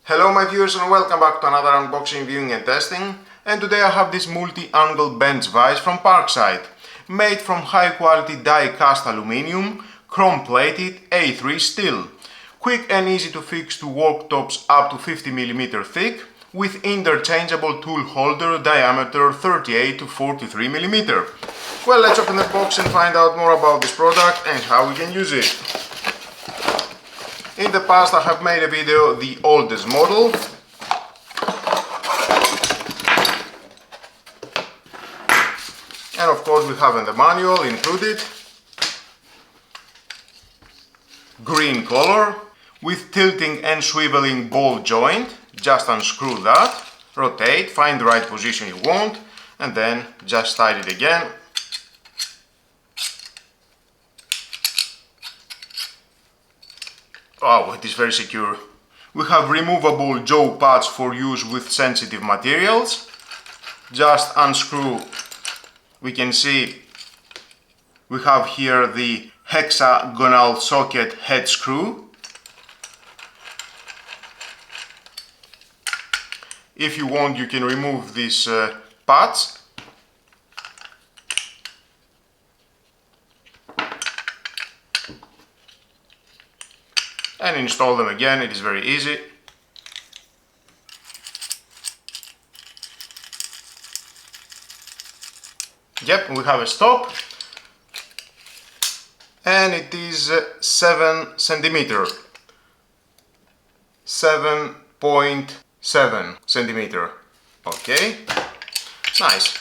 Hello my viewers and welcome back to another unboxing, viewing and testing. And today I have this multi-angle bench vise from Parkside, made from high quality die-cast aluminium, chrome plated A3 steel. Quick and easy to fix to worktops up to 50mm thick, with interchangeable tool holder diameter 38 to 43mm. Well, let's open the box and find out more about this product and how we can use it. In the past I have made a video, the oldest model. And of course we have in the manual included. Green color with tilting and swiveling ball joint. Just unscrew that, rotate, find the right position you want, and then just tighten it again. Oh, it is very secure. We have removable jaw pads for use with sensitive materials. Just unscrew. We can see we have here the hexagonal socket head screw. If you want, you can remove these pads. And install them again. It is very easy. Yep, we have a stop. And it is 7 centimeter. 7.7 centimeter. Okay, nice.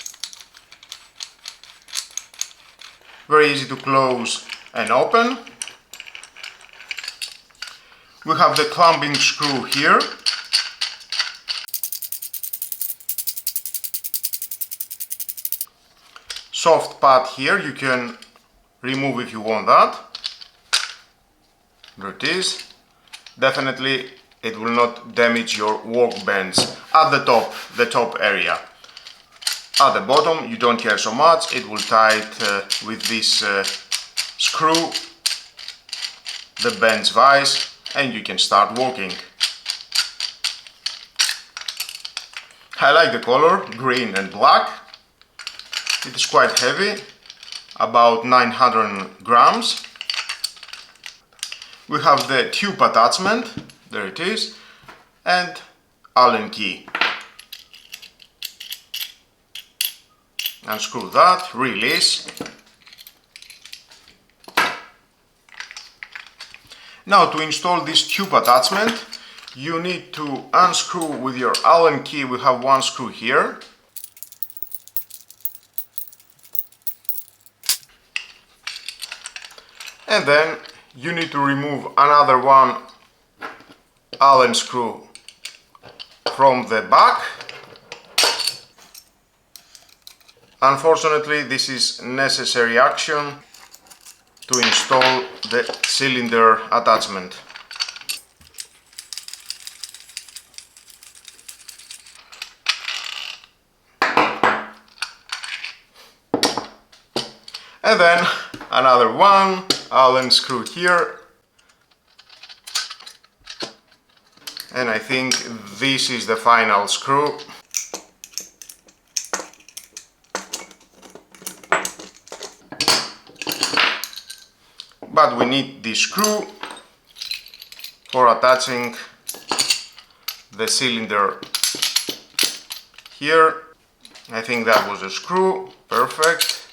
Very easy to close and open. We have the clamping screw here. Soft pad here, you can remove if you want that. There it is. Definitely it will not damage your workbench at the top area. At the bottom you don't care so much, it will tight with this screw the bench vise and you can start working. I like the color, green and black. It is quite heavy, about 900 grams. We have the tube attachment, there it is, and Allen key. Unscrew that, release. Now to install this tube attachment, you need to unscrew with your Allen key. We have one screw here. And then you need to remove another one Allen screw from the back. Unfortunately, this is necessary action to install the cylinder attachment. And then another one Allen screw here. And I think this is the final screw. But we need this screw for attaching the cylinder here. I think that was a screw. Perfect.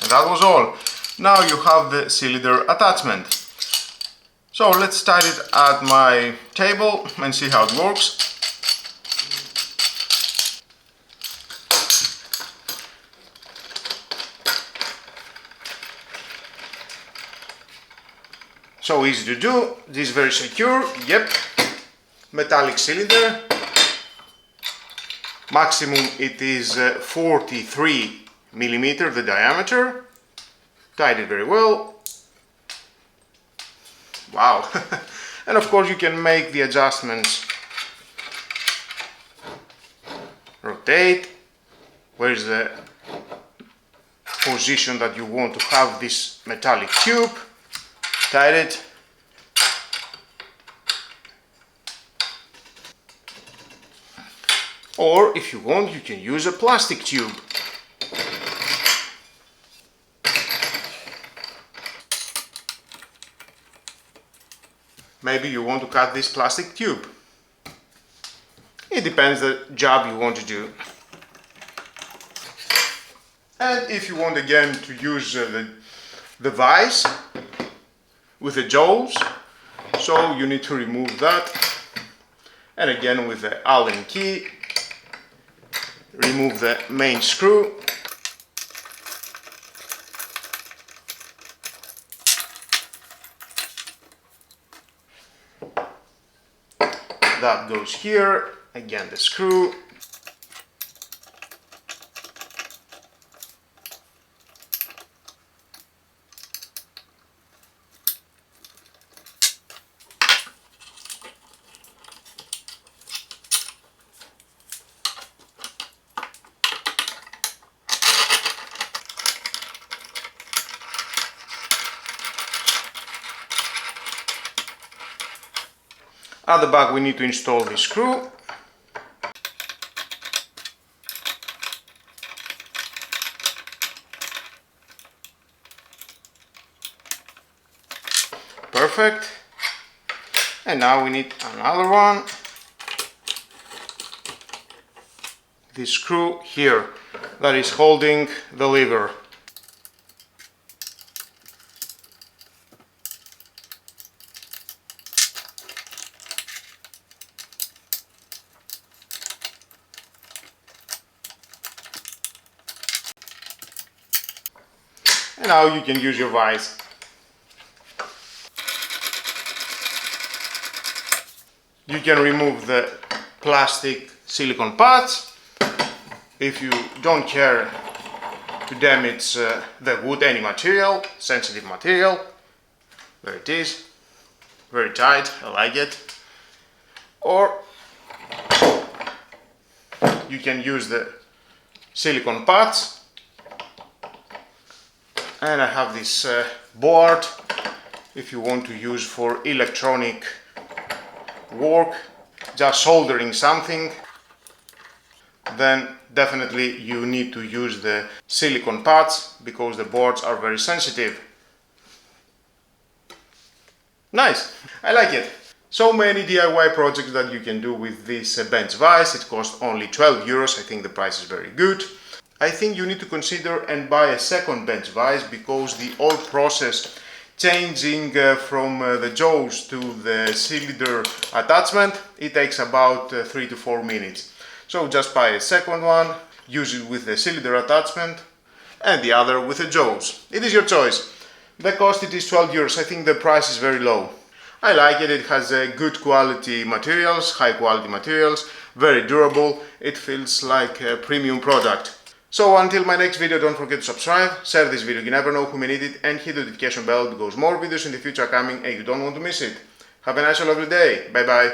And that was all. Now you have the cylinder attachment. So let's start it at my table and see how it works. So easy to do, this is very secure, yep. Metallic cylinder. Maximum it is 43mm the diameter. Tied it very well. Wow. And of course you can make the adjustments rotate. Where is the position that you want to have this metallic tube? Tight it. Or if you want, you can use a plastic tube. Maybe you want to cut this plastic tube. It depends the job you want to do. And if you want again to use the vise with the jaws, so you need to remove that. And again with the Allen key, remove the main screw. That goes here, again the screw. At the back we need to install the screw. Perfect. And now we need another one. The screw here that is holding the lever. And now you can use your vise. You can remove the plastic silicone pads. If you don't care to damage the wood, any material, sensitive material. There it is. Very tight, I like it. Or you can use the silicone pads. And I have this board, if you want to use for electronic work, just soldering something, then definitely you need to use the silicone pads because the boards are very sensitive. Nice, I like it. So many DIY projects that you can do with this bench vise. It costs only 12 euros, I think the price is very good. I think you need to consider and buy a second bench vise because the whole process changing from the jaws to the cylinder attachment, it takes about 3 to 4 minutes. So just buy a second one, use it with the cylinder attachment and the other with the jaws. It is your choice. The cost it is 12 euros, I think the price is very low. I like it, it has good quality materials, high quality materials, very durable, it feels like a premium product. So until my next video, don't forget to subscribe, share this video, you never know who may need it, and hit the notification bell because more videos in the future are coming and you don't want to miss it. Have a nice and lovely day, bye bye.